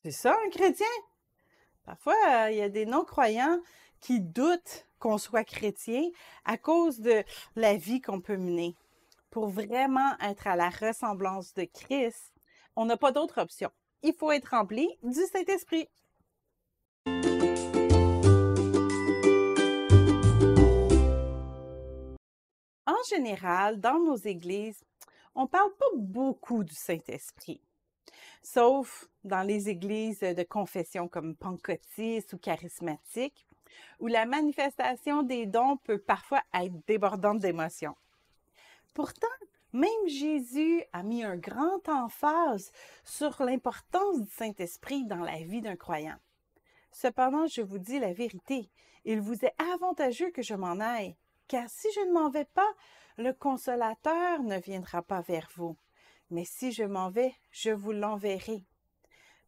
C'est ça, un chrétien? Parfois, il y a des non-croyants qui doutent qu'on soit chrétien à cause de la vie qu'on peut mener. Pour vraiment être à la ressemblance de Christ, on n'a pas d'autre option. Il faut être rempli du Saint-Esprit. En général, dans nos églises, on ne parle pas beaucoup du Saint-Esprit, sauf dans les églises de confession comme pentecôtistes ou charismatiques, où la manifestation des dons peut parfois être débordante d'émotions. Pourtant, même Jésus a mis un grand emphase sur l'importance du Saint-Esprit dans la vie d'un croyant. Cependant, je vous dis la vérité, il vous est avantageux que je m'en aille, car si je ne m'en vais pas, le Consolateur ne viendra pas vers vous. Mais si je m'en vais, je vous l'enverrai.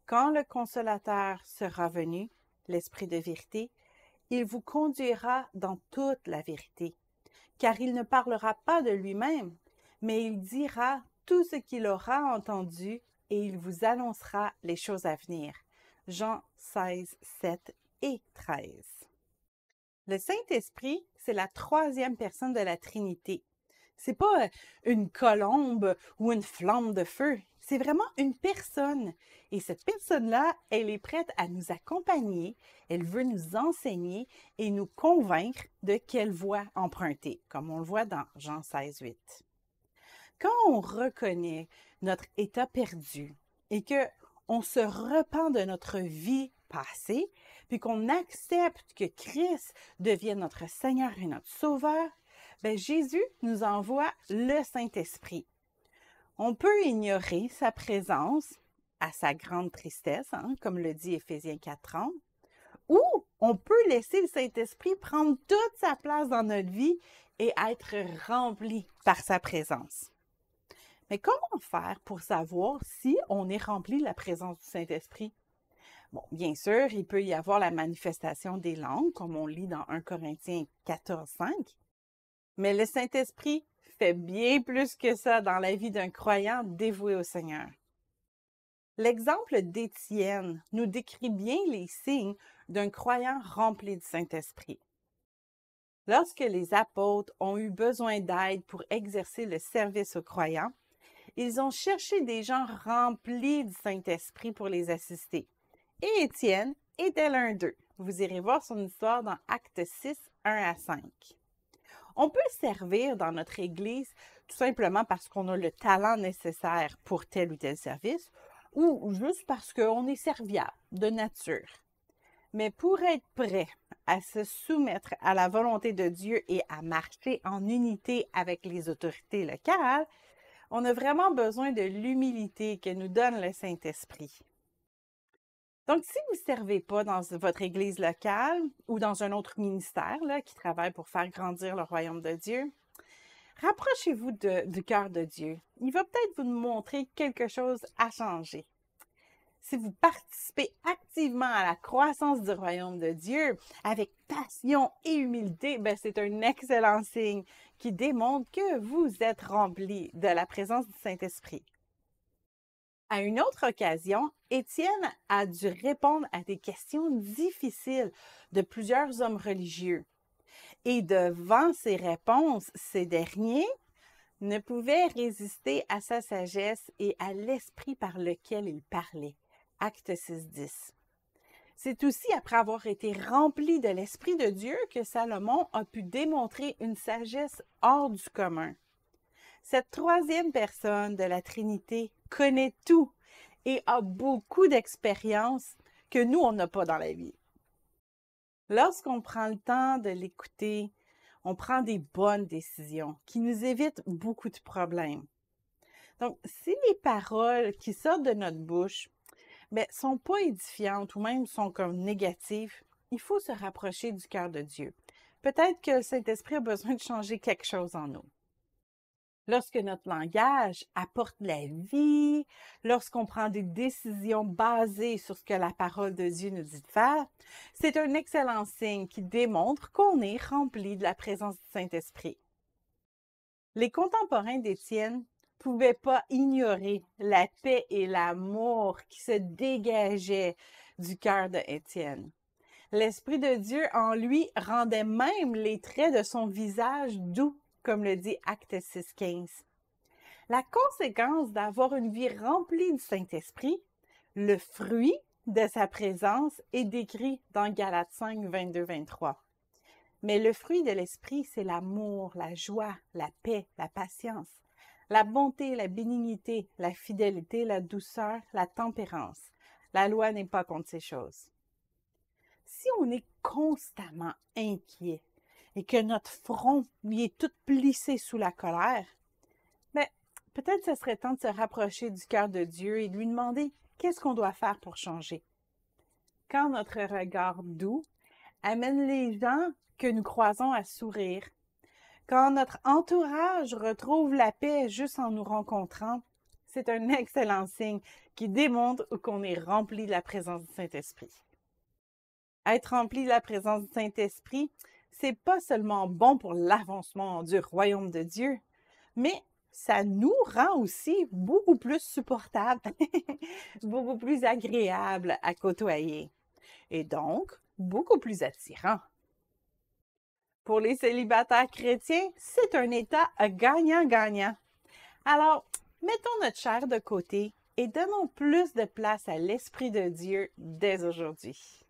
Quand le Consolateur sera venu, l'Esprit de vérité, il vous conduira dans toute la vérité, car il ne parlera pas de lui-même, mais il dira tout ce qu'il aura entendu et il vous annoncera les choses à venir. Jean 16, 7 et 13. Le Saint-Esprit, c'est la troisième personne de la Trinité. C'est pas une colombe ou une flamme de feu. C'est vraiment une personne. Et cette personne-là, elle est prête à nous accompagner, elle veut nous enseigner et nous convaincre de quelle voie emprunter, comme on le voit dans Jean 16, 8. Quand on reconnaît notre état perdu et qu'on se repent de notre vie passée, puis qu'on accepte que Christ devienne notre Seigneur et notre Sauveur, bien, Jésus nous envoie le Saint-Esprit. On peut ignorer sa présence à sa grande tristesse, comme le dit Éphésiens 4:30, ou on peut laisser le Saint-Esprit prendre toute sa place dans notre vie et être rempli par sa présence. Mais comment faire pour savoir si on est rempli de la présence du Saint-Esprit? Bon, bien sûr, il peut y avoir la manifestation des langues, comme on lit dans 1 Corinthiens 14:5, mais le Saint-Esprit fait bien plus que ça dans la vie d'un croyant dévoué au Seigneur. L'exemple d'Étienne nous décrit bien les signes d'un croyant rempli du Saint-Esprit. Lorsque les apôtres ont eu besoin d'aide pour exercer le service aux croyants, ils ont cherché des gens remplis du Saint-Esprit pour les assister. Et Étienne était l'un d'eux. Vous irez voir son histoire dans Actes 6, 1 à 5. On peut servir dans notre Église tout simplement parce qu'on a le talent nécessaire pour tel ou tel service ou juste parce qu'on est serviable de nature. Mais pour être prêt à se soumettre à la volonté de Dieu et à marcher en unité avec les autorités locales, on a vraiment besoin de l'humilité que nous donne le Saint-Esprit. Donc, si vous ne servez pas dans votre église locale ou dans un autre ministère qui travaille pour faire grandir le royaume de Dieu, rapprochez-vous du cœur de Dieu. Il va peut-être vous montrer quelque chose à changer. Si vous participez activement à la croissance du royaume de Dieu avec passion et humilité, c'est un excellent signe qui démontre que vous êtes rempli de la présence du Saint-Esprit. À une autre occasion, Étienne a dû répondre à des questions difficiles de plusieurs hommes religieux. Et devant ces réponses, ces derniers ne pouvaient résister à sa sagesse et à l'esprit par lequel il parlait. Acte 6:10. C'est aussi après avoir été rempli de l'Esprit de Dieu que Salomon a pu démontrer une sagesse hors du commun. Cette troisième personne de la Trinité connaît tout et a beaucoup d'expérience que nous, on n'a pas dans la vie. Lorsqu'on prend le temps de l'écouter, on prend des bonnes décisions qui nous évitent beaucoup de problèmes. Donc, si les paroles qui sortent de notre bouche ne sont pas édifiantes ou même sont comme négatives, il faut se rapprocher du cœur de Dieu. Peut-être que le Saint-Esprit a besoin de changer quelque chose en nous. Lorsque notre langage apporte la vie, lorsqu'on prend des décisions basées sur ce que la parole de Dieu nous dit de faire, c'est un excellent signe qui démontre qu'on est rempli de la présence du Saint-Esprit. Les contemporains d'Étienne pouvait pas ignorer la paix et l'amour qui se dégageaient du cœur de Étienne. L'Esprit de Dieu en lui rendait même les traits de son visage doux, comme le dit Actes 6,15. La conséquence d'avoir une vie remplie du Saint-Esprit, le fruit de sa présence est décrit dans Galates 5, 22-23. Mais le fruit de l'Esprit, c'est l'amour, la joie, la paix, la patience, la bonté, la bénignité, la fidélité, la douceur, la tempérance. La loi n'est pas contre ces choses. Si on est constamment inquiet et que notre front lui est tout plissé sous la colère, mais peut-être ce serait temps de se rapprocher du cœur de Dieu et de lui demander qu'est-ce qu'on doit faire pour changer. Quand notre regard doux amène les gens que nous croisons à sourire, quand notre entourage retrouve la paix juste en nous rencontrant, c'est un excellent signe qui démontre qu'on est rempli de la présence du Saint-Esprit. Être rempli de la présence du Saint-Esprit, c'est pas seulement bon pour l'avancement du royaume de Dieu, mais ça nous rend aussi beaucoup plus supportables, beaucoup plus agréables à côtoyer et donc beaucoup plus attirants. Pour les célibataires chrétiens, c'est un état gagnant-gagnant. Alors, mettons notre chair de côté et donnons plus de place à l'Esprit de Dieu dès aujourd'hui.